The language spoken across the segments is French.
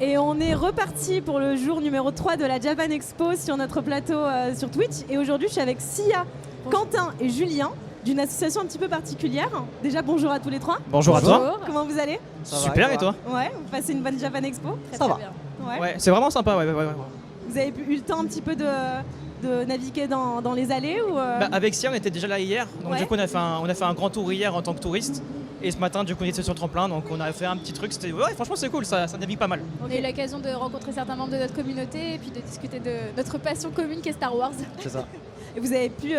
Et on est reparti pour le jour numéro 3 de la Japan Expo sur notre plateau sur Twitch. Et aujourd'hui, je suis avec Sia, Quentin et Julien d'une association un petit peu particulière. Déjà, bonjour à tous les trois. Bonjour à toi. Comment vous allez? Super, et toi? Ouais, vous passez une bonne Japan Expo? Ça va. Bien. Ouais, c'est vraiment sympa. Ouais. Vous avez eu le temps un petit peu de naviguer dans les allées ou Avec Sia, on était déjà là hier. Donc du coup, on a fait un grand tour hier en tant que touriste. Et ce matin, du coup, on était sur le tremplin. Donc on a fait un petit truc. Ouais, franchement, c'est cool. Ça navigue pas mal. On a eu l'occasion de rencontrer certains membres de notre communauté et puis de discuter de notre passion commune qui est Star Wars. C'est ça. Et vous avez pu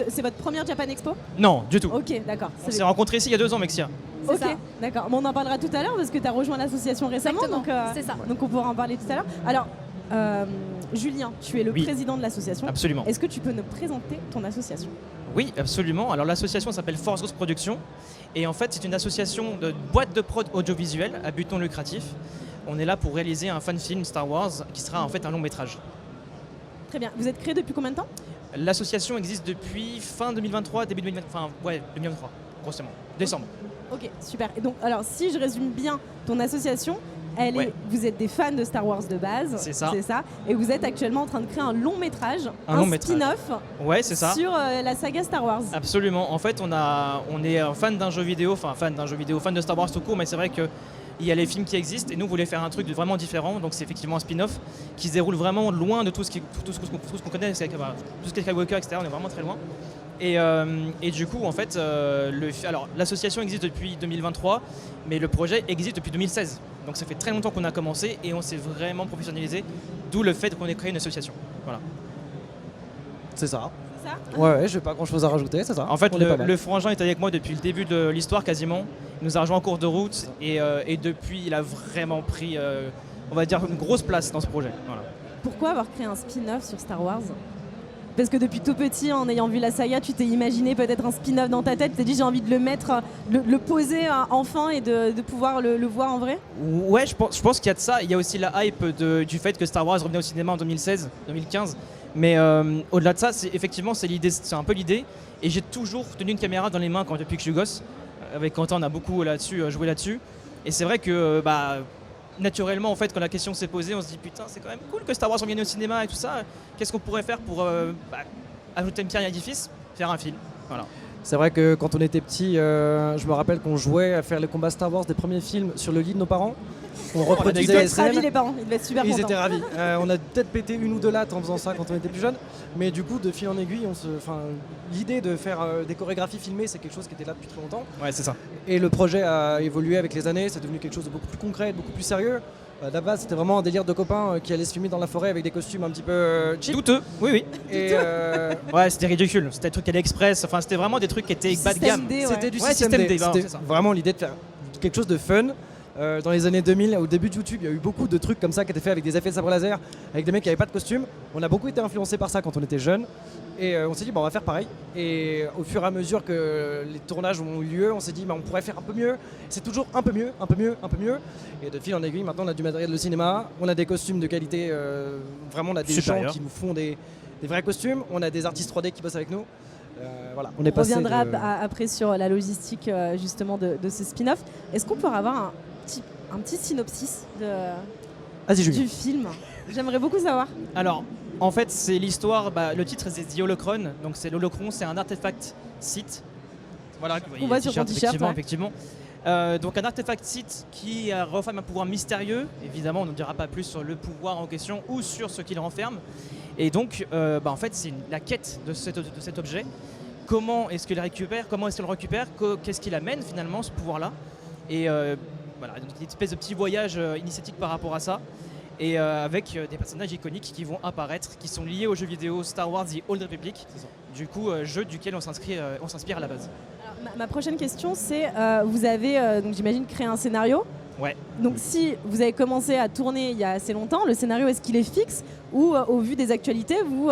c'est votre première Japan Expo? Non, du tout. Ok, d'accord. On s'est rencontrés ici il y a 2 ans avec Sia. Ok, ça. d'accord. Bon, on en parlera tout à l'heure parce que tu as rejoint l'association récemment. Exactement, Donc, c'est ça. Donc on pourra en parler tout à l'heure. Alors, Julien, tu es le Oui. président de l'association. Absolument. Est-ce que tu peux nous présenter ton association? Oui, absolument. Alors l'association s'appelle Force Ghost Productions. Et en fait, c'est une association de boîtes de prod audiovisuelles à but non lucratif. On est là pour réaliser un fan film Star Wars qui sera en fait un long métrage. Très bien. Vous êtes créé depuis combien de temps? L'association existe depuis fin 2023, début 2023, 2023, grossièrement, décembre. Ok, super. Et donc, alors, si je résume bien ton association, vous êtes des fans de Star Wars de base. C'est ça. Et vous êtes actuellement en train de créer un long métrage, long métrage. spin-off Ouais, c'est ça. sur la saga Star Wars. Absolument. En fait, on est fan d'un jeu vidéo, fan de Star Wars tout court, mais c'est vrai que il y a les films qui existent et nous on voulait faire un truc vraiment différent, donc c'est effectivement un spin-off qui se déroule vraiment loin de tout ce qu'on connaît, tout ce qui est Skywalker, etc. On est vraiment très loin. Et du coup, en fait, l'association existe depuis 2023, mais le projet existe depuis 2016. Donc ça fait très longtemps qu'on a commencé et on s'est vraiment professionnalisé, d'où le fait qu'on ait créé une association. Voilà. C'est ça. C'est ça? Ouais, j'ai pas grand chose à rajouter, c'est ça. En fait, On est pas mal. le frangin est avec moi depuis le début de l'histoire quasiment. Il nous a rejoint en cours de route et depuis, il a vraiment pris, on va dire, une grosse place dans ce projet. Voilà. Pourquoi avoir créé un spin-off sur Star Wars? Parce que depuis tout petit, en ayant vu la saga, tu t'es imaginé peut-être un spin-off dans ta tête, tu t'es dit j'ai envie de le mettre, le poser enfin et de pouvoir le voir en vrai? Ouais, je pense qu'il y a de ça. Il y a aussi la hype du fait que Star Wars revenait au cinéma en 2016, 2015. Mais au-delà de ça, c'est un peu l'idée. Et j'ai toujours tenu une caméra dans les mains depuis que je suis gosse. Avec Quentin, on a beaucoup joué là-dessus. Et c'est vrai que naturellement, en fait, quand la question s'est posée, on se dit putain, c'est quand même cool que Star Wars revienne au cinéma et tout ça. Qu'est-ce qu'on pourrait faire pour ajouter une pierre à l'édifice, faire un film. Voilà. C'est vrai que quand on était petit, je me rappelle qu'on jouait à faire les combats Star Wars des premiers films sur le lit de nos parents. On Ils reproduisait devaient les être ravis scènes. les parents, ils devaient être super Ils contents. étaient ravis. On a peut-être pété une ou deux lattes en faisant ça quand on était plus jeune, mais du coup, de fil en aiguille, l'idée de faire des chorégraphies filmées, c'est quelque chose qui était là depuis très longtemps. Ouais, c'est ça. Et le projet a évolué avec les années, c'est devenu quelque chose de beaucoup plus concret, beaucoup plus sérieux. À la base, c'était vraiment un délire de copains qui allaient se filmer dans la forêt avec des costumes un petit peu cheap. Douteux, oui. Et Ouais, c'était ridicule. C'était des trucs AliExpress. Enfin, c'était vraiment des trucs qui étaient bas de gamme. Système D, ouais. c'était du Ouais, système système D. D, voilà, C'était c'est ça. vraiment l'idée de faire quelque chose de fun. Dans les années 2000, au début de YouTube, il y a eu beaucoup de trucs comme ça qui étaient faits avec des effets de sabre laser, avec des mecs qui n'avaient pas de costume. On a beaucoup été influencés par ça quand on était jeunes. Et on s'est dit, on va faire pareil. Et au fur et à mesure que les tournages ont eu lieu, on s'est dit, on pourrait faire un peu mieux. C'est toujours un peu mieux, un peu mieux, un peu mieux. Et de fil en aiguille, maintenant, on a du matériel de cinéma, on a des costumes de qualité. Vraiment, on a des Supérieur. gens qui nous font des vrais costumes. On a des artistes 3D qui bossent avec nous. Voilà. On reviendra après sur la logistique justement de ce spin-off. Est-ce qu'on peut avoir un petit synopsis Vas-y, Julie. du film? J'aimerais beaucoup savoir. Alors, en fait, c'est l'histoire. Le titre, c'est The Holocron. Donc, c'est l'Holocron, c'est un artefact site. Voilà, vous voyez On voit le sur ton t-shirt, effectivement. Donc, un artefact site qui renferme un pouvoir mystérieux. Évidemment, on ne dira pas plus sur le pouvoir en question ou sur ce qu'il renferme. Et donc, en fait, c'est la quête de cet objet. Comment est-ce qu'il le récupère? Comment est-ce qu'il le récupère? Qu'est-ce qu'il amène finalement, ce pouvoir-là? Et voilà, une espèce de petit voyage initiatique par rapport à ça. Et avec des personnages iconiques qui vont apparaître, qui sont liés au jeu vidéo Star Wars The Old Republic. Du coup, jeu duquel on s'inspire à la base. Alors, ma prochaine question, c'est vous avez, donc j'imagine, créé un scénario. Ouais. Donc si vous avez commencé à tourner il y a assez longtemps, le scénario, est-ce qu'il est fixe ou au vu des actualités, vous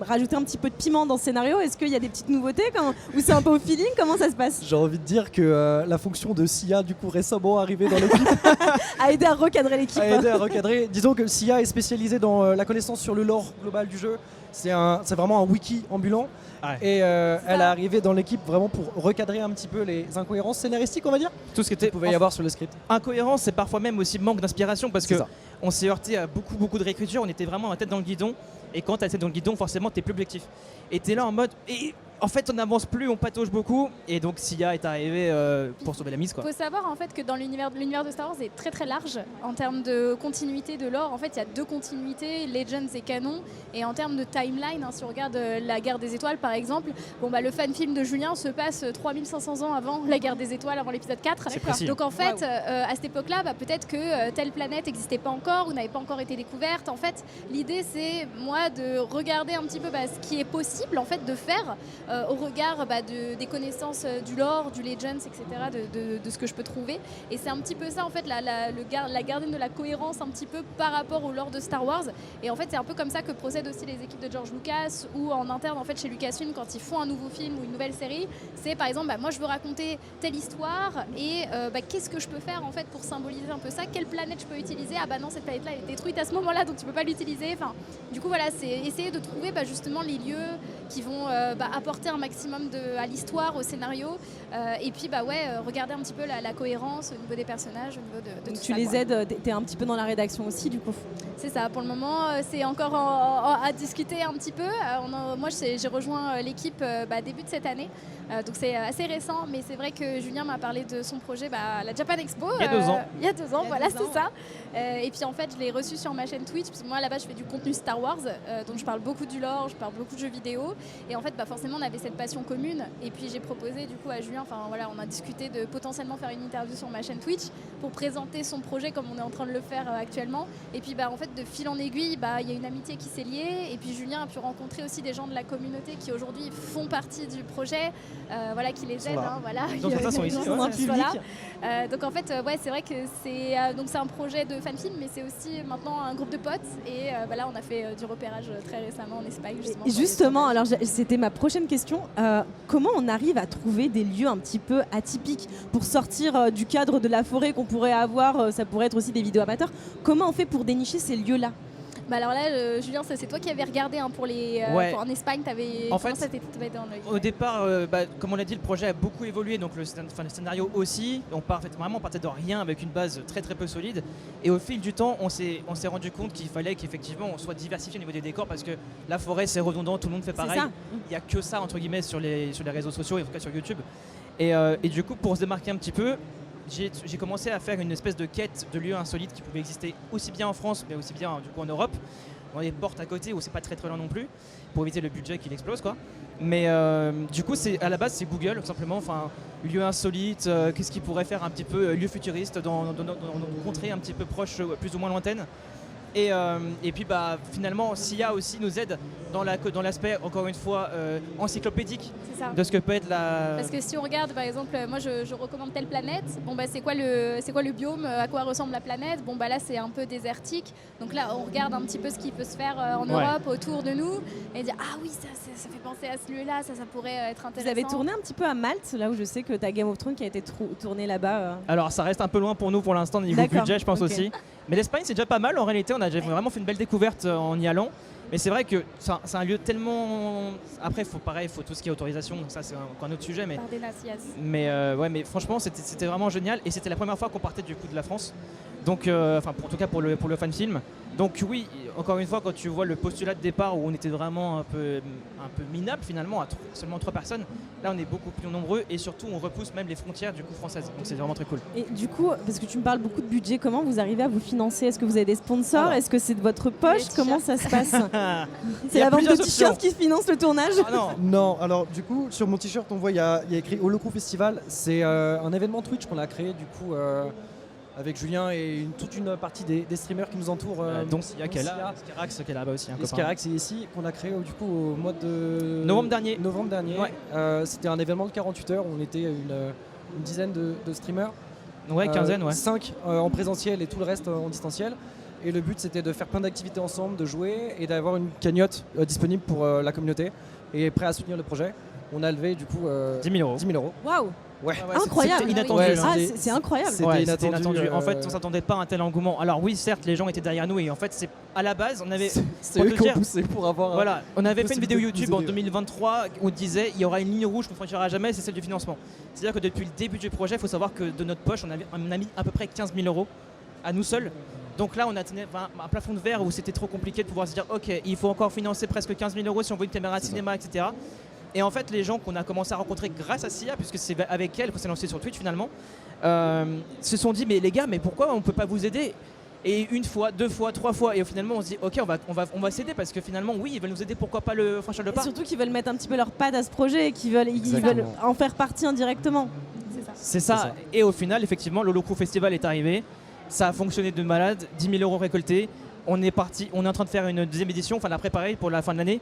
rajoutez un petit peu de piment dans ce scénario? Est-ce qu'il y a des petites nouveautés ou c'est un peu au feeling? Comment ça se passe? J'ai envie de dire que la fonction de Sia, du coup, récemment arrivée dans l'équipe, A aidé à recadrer l'équipe. a aidé à recadrer. Disons que Sia est spécialisée dans la connaissance sur le lore global du jeu. C'est vraiment un wiki ambulant. Ouais. Et elle est arrivée dans l'équipe vraiment pour recadrer un petit peu les incohérences scénaristiques, on va dire, Tout ce qui était qu'il pouvait y avoir sur le script. incohérence, c'est parfois même aussi manque d'inspiration parce que C'est ça. on s'est heurté à beaucoup de réécriture, on était vraiment la tête dans le guidon. Et quand t'as la tête dans le guidon, forcément t'es plus objectif. Et t'es là en mode, et en fait on n'avance plus, on patauge beaucoup. Et donc Sia est arrivé pour sauver la mise, quoi. Il faut savoir en fait que dans l'univers de Star Wars est très très large en termes de continuité de lore. En fait, il y a 2 continuités, Legends et canon. Et en termes de timeline, si on regarde la Guerre des Étoiles par exemple, le fan film de Julien se passe 3500 ans avant la Guerre des Étoiles, avant l'épisode 4. C'est précis. Donc en fait, à cette époque-là, peut-être que telle planète n'existait pas encore ou n'avait pas encore été découverte. En fait, l'idée c'est moi de regarder un petit peu ce qui est possible en fait de faire au regard des connaissances du lore, du Legends, etc., de ce que je peux trouver. Et c'est un petit peu ça en fait, la gardienne de la cohérence un petit peu par rapport au lore de Star Wars. Et en fait, c'est un peu comme ça que procèdent aussi les équipes de George Lucas ou en interne en fait chez Lucasfilm quand ils font un nouveau film ou une nouvelle série. C'est par exemple, moi je veux raconter telle histoire et qu'est-ce que je peux faire en fait pour symboliser un peu ça? Quelle planète je peux utiliser? Ah bah non, cette planète-là elle est détruite à ce moment-là, donc tu peux pas l'utiliser. Enfin, du coup voilà, c'est essayer de trouver justement les lieux qui vont apporter un maximum à l'histoire, au scénario, et puis regarder un petit peu la cohérence au niveau des personnages, au niveau de Donc tout tu ça, les quoi. aides, t'es un petit peu dans la rédaction aussi du coup. C'est ça, pour le moment, c'est encore à discuter un petit peu. Moi, j'ai rejoint l'équipe début de cette année, donc c'est assez récent, mais c'est vrai que Julien m'a parlé de son projet à la Japan Expo. Il y a 2 ans. Il y a 2 ans, voilà, c'est ça. Et puis en fait, je l'ai reçu sur ma chaîne Twitch, parce que moi là-bas, je fais du contenu Star Wars, donc je parle beaucoup du lore, je parle beaucoup de jeux vidéo, et en fait, forcément, on avait cette passion commune, et puis j'ai proposé du coup à Julien, on a discuté de potentiellement faire une interview sur ma chaîne Twitch pour présenter son projet comme on est en train de le faire actuellement, et puis en fait, de fil en aiguille, il y a une amitié qui s'est liée, et puis Julien a pu rencontrer aussi des gens de la communauté qui aujourd'hui font partie du projet, qui les aident, Donc pour ça, sont ici, Ils sont dans le public. donc en fait, c'est vrai que c'est un projet de fan film, mais c'est aussi maintenant un groupe de potes, et là on a fait du repérage très récemment en Espagne justement. Et justement, alors c'était ma prochaine question. Comment on arrive à trouver des lieux un petit peu atypiques pour sortir du cadre de la forêt qu'on pourrait avoir? Ça pourrait être aussi des vidéos amateurs. Comment on fait pour dénicher ces lieux-là? Alors là, Julien, c'est toi qui avais regardé pour les. Ouais. En Espagne, En comment fait, ça t'était dans l'œil? Au départ, comme on l'a dit, le projet a beaucoup évolué, donc le scénario aussi. On partait de rien avec une base très très peu solide. Et au fil du temps, on s'est rendu compte qu'il fallait qu'effectivement on soit diversifié au niveau des décors, parce que la forêt c'est redondant, tout le monde fait pareil. ça. Il n'y a que ça entre guillemets sur les réseaux sociaux, et en tout cas sur YouTube. Et du coup, pour se démarquer un petit peu, j'ai commencé à faire une espèce de quête de lieux insolites qui pouvaient exister aussi bien en France, mais aussi bien du coup en Europe, dans des portes à côté où c'est pas très très loin non plus, pour éviter le budget qu'il explose, quoi. Mais du coup, à la base, c'est Google tout simplement. Lieux insolites, qu'est-ce qui pourrait faire un petit peu lieu futuriste dans nos contrées un petit peu proches, plus ou moins lointaines. Et puis finalement, Sia aussi nous aide dans l'aspect, encore une fois, encyclopédique C'est ça. de ce que peut être la... Parce que si on regarde, par exemple, moi je recommande telle planète, c'est quoi le biome, à quoi ressemble la planète? Là c'est un peu désertique, donc là on regarde un petit peu ce qui peut se faire en Europe, autour de nous, et dire ah oui, ça fait penser à ce lieu-là, ça pourrait être intéressant. Vous avez tourné un petit peu à Malte, là où je sais que ta Game of Thrones qui a été tournée là-bas. Alors ça reste un peu loin pour nous pour l'instant niveau D'accord, budget, je pense ok. aussi. Mais l'Espagne c'est déjà pas mal en réalité, on a vraiment fait une belle découverte en y allant. Mais c'est vrai que c'est un lieu tellement... Après, il faut tout ce qui est autorisation, donc ça c'est encore un autre sujet. Par des Nacias. Mais franchement, c'était vraiment génial. Et c'était la première fois qu'on partait du coup de la France. Donc, en tout cas pour le fan film. Donc oui, encore une fois, quand tu vois le postulat de départ où on était vraiment un peu minable finalement, à seulement 3 personnes, là on est beaucoup plus nombreux et surtout on repousse même les frontières du coup françaises. Donc c'est vraiment très cool. Et du coup, parce que tu me parles beaucoup de budget, comment vous arrivez à vous financer? Est-ce que vous avez des sponsors? Alors. Est-ce que c'est de votre poche? Les Comment ça se passe? Il C'est y a la vente de plusieurs t-shirts options. qui finance le tournage? Ah non. Non, alors du coup, sur mon t-shirt, on voit, il y a écrit Holocrew Festival. C'est un événement Twitch qu'on a créé du coup avec Julien et toute une partie des streamers qui nous entourent. Donc il y a dont qu'elle Sia, là, Skarax qui est là-bas aussi. Un et copain. Skarax est ici, qu'on a créé du coup au mois de Novembre dernier. Ouais. C'était un événement de 48 heures où on était une dizaine de streamers. Ouais, quinzaine, ouais. 5 en présentiel et tout le reste en distanciel. Et le but c'était de faire plein d'activités ensemble, de jouer et d'avoir une cagnotte disponible pour la communauté et prêt à soutenir le projet. On a levé du coup 10 000 €. 10 000 €. Waouh! Ouais. Incroyable! C'était inattendu. Ouais, hein. Ah, c'était- c'est incroyable! C'était Ouais, inattendu, En fait, on s'attendait pas à un tel engouement. Alors oui, certes, les gens étaient derrière nous et en fait, c'est à la base, on avait C'est pour eux te qui ont dire- poussé pour avoir. voilà, on avait fait une vidéo possibilité de YouTube nous en aider, ouais. 2023 où on disait il y aura une ligne rouge qu'on franchira jamais, c'est celle du financement. C'est-à-dire que depuis le début du projet, il faut savoir que de notre poche, on a mis à peu près 15 000 € à nous seuls Donc là, on a atteint un plafond de verre où c'était trop compliqué de pouvoir se dire ok, il faut encore financer presque 15 000 € si on veut une caméra de cinéma, etc. Et en fait, les gens qu'on a commencé à rencontrer grâce à Sia, puisque c'est avec elle qu'on s'est lancé sur Twitch finalement, se sont dit mais les gars, mais pourquoi on peut pas vous aider? Et une fois, deux fois, trois fois, et finalement on se dit ok, on va s'aider parce que finalement oui, ils veulent nous aider, pourquoi pas le franchir le Et pas. surtout qu'ils veulent mettre un petit peu leur patte à ce projet et qu'ils veulent en faire partie indirectement. C'est ça. C'est ça. Et au final, effectivement, le Holocrew Festival est arrivé, ça a fonctionné de malade, 10 000 € récoltés, on est parti, on est en train de faire une deuxième édition, enfin la préparer pour la fin de l'année.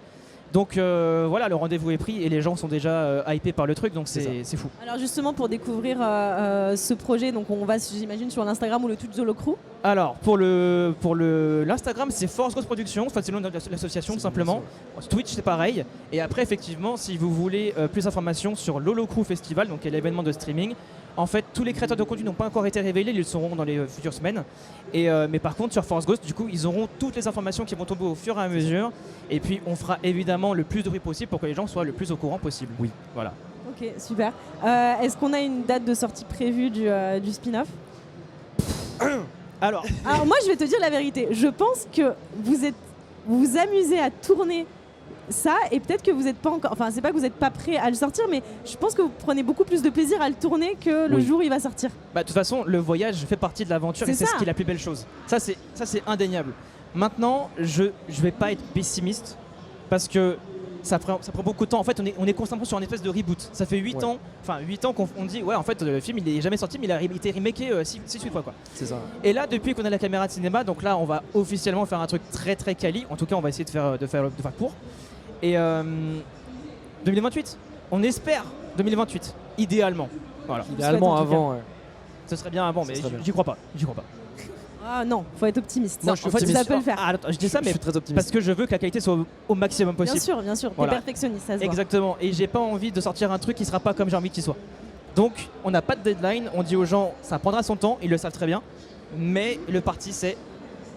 Donc voilà, le rendez-vous est pris et les gens sont déjà hypés par le truc, donc c'est fou. Alors justement pour découvrir ce projet, donc on va j'imagine sur l'Instagram ou le Twitch de Holocrew. Alors pour l'Instagram c'est Force Ghost Productions, enfin c'est le nom de l'association tout simplement. Twitch c'est pareil. Et après effectivement si vous voulez plus d'informations sur l'Holocrew Festival, donc qui est l'événement de streaming, en fait tous les créateurs de contenu n'ont pas encore été révélés, ils le seront dans les futures semaines. Et, mais par contre sur Force Ghost du coup ils auront toutes les informations qui vont tomber au fur et à mesure. Et puis on fera évidemment le plus de bruit possible pour que les gens soient le plus au courant possible. Oui. Voilà. Ok, super. Est-ce qu'on a une date de sortie prévue du spin-off? Alors moi je vais te dire la vérité, je pense que vous vous amusez à tourner ça et peut-être que vous n'êtes pas encore, enfin c'est pas que vous n'êtes pas prêt à le sortir, mais je pense que vous prenez beaucoup plus de plaisir à le tourner que le jour où il va sortir. Bah, de toute façon le voyage fait partie de l'aventure et c'est ce qui est la plus belle chose. Ça c'est indéniable. Maintenant je vais pas être pessimiste parce que ça prend beaucoup de temps. En fait, on est constamment sur une espèce de reboot. Ça fait 8 ans qu'on dit ouais en fait le film il est jamais sorti mais il a été remaké 6-8 fois quoi. C'est ça. Et là depuis qu'on a la caméra de cinéma, donc là on va officiellement faire un truc très très quali. En tout cas on va essayer de faire court. Et 2028. On espère 2028 idéalement. Voilà. Idéalement avant. Ce serait bien avant mais j'y crois pas. Ah non, faut être optimiste. Non, je suis optimiste. Ça peut le faire. Ah, attends, je dis ça mais je suis très optimiste. parce que je veux que la qualité soit au maximum possible. Bien sûr, Voilà. t'es perfectionniste, ça se voit. Exactement, et j'ai pas envie de sortir un truc qui sera pas comme j'ai envie qu'il soit. Donc on n'a pas de deadline, on dit aux gens ça prendra son temps, ils le savent très bien, mais le parti c'est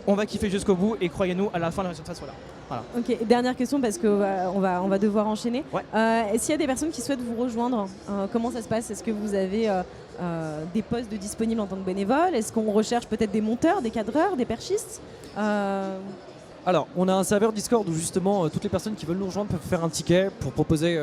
on va kiffer jusqu'au bout et croyez-nous à la fin le résultat soit là. Voilà. Ok, dernière question parce qu'on on va devoir enchaîner. Ouais. Est-ce qu'il y a des personnes qui souhaitent vous rejoindre? Comment ça se passe? Est-ce que vous avez des postes disponibles en tant que bénévole? Est-ce qu'on recherche peut-être des monteurs, des cadreurs, des perchistes? Alors, on a un serveur Discord où justement toutes les personnes qui veulent nous rejoindre peuvent faire un ticket pour proposer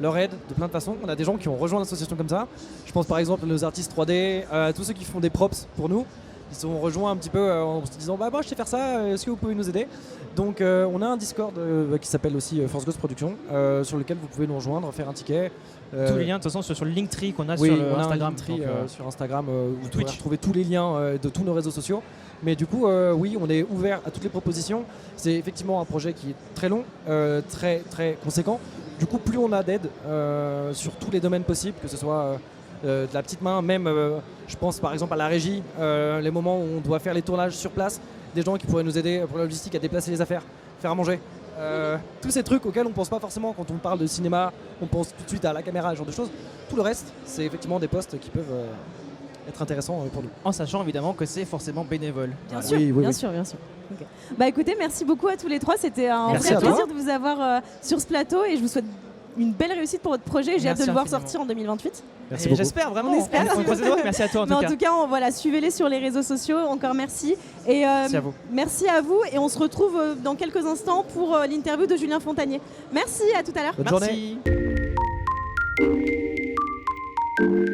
leur aide de plein de façons. On a des gens qui ont rejoint l'association comme ça. Je pense par exemple à nos artistes 3D, tous ceux qui font des props pour nous. Ils sont rejoints un petit peu en se disant bah moi je sais faire ça, est-ce que vous pouvez nous aider? Donc on a un Discord qui s'appelle aussi Force Ghost Productions sur lequel vous pouvez nous rejoindre, faire un ticket. Tous les liens de toute façon sur le Linktree qu'on a Oui, sur on a Instagram. un Linktree sur Instagram où vous Twitch. pouvez retrouver tous les liens de tous nos réseaux sociaux. Mais du coup, oui, on est ouvert à toutes les propositions. C'est effectivement un projet qui est très long, très très conséquent. Du coup, plus on a d'aide sur tous les domaines possibles, que ce soit de la petite main, même je pense par exemple à la régie, les moments où on doit faire les tournages sur place, des gens qui pourraient nous aider pour la logistique à déplacer les affaires, faire à manger. Tous ces trucs auxquels on pense pas forcément quand on parle de cinéma, on pense tout de suite à la caméra, ce genre de choses. Tout le reste, c'est effectivement des postes qui peuvent être intéressants pour nous. En sachant évidemment que c'est forcément bénévole. Bien Voilà. sûr, Oui, oui, bien oui. sûr, bien sûr. Ok. Bah écoutez, merci beaucoup à tous les trois. C'était un Merci vrai à toi. plaisir de vous avoir sur ce plateau et je vous souhaite une belle réussite pour votre projet. J'ai hâte de Merci le voir infiniment. sortir en 2028. Merci Et beaucoup. j'espère vraiment. On espère. On croise les doigts. Merci à toi en Mais tout en cas. tout cas, voilà, suivez-les sur les réseaux sociaux. Encore merci. Et Merci à vous. merci à vous. Et on se retrouve dans quelques instants pour l'interview de Julien Fontanier. Merci, à tout à l'heure. Bonne journée. Merci.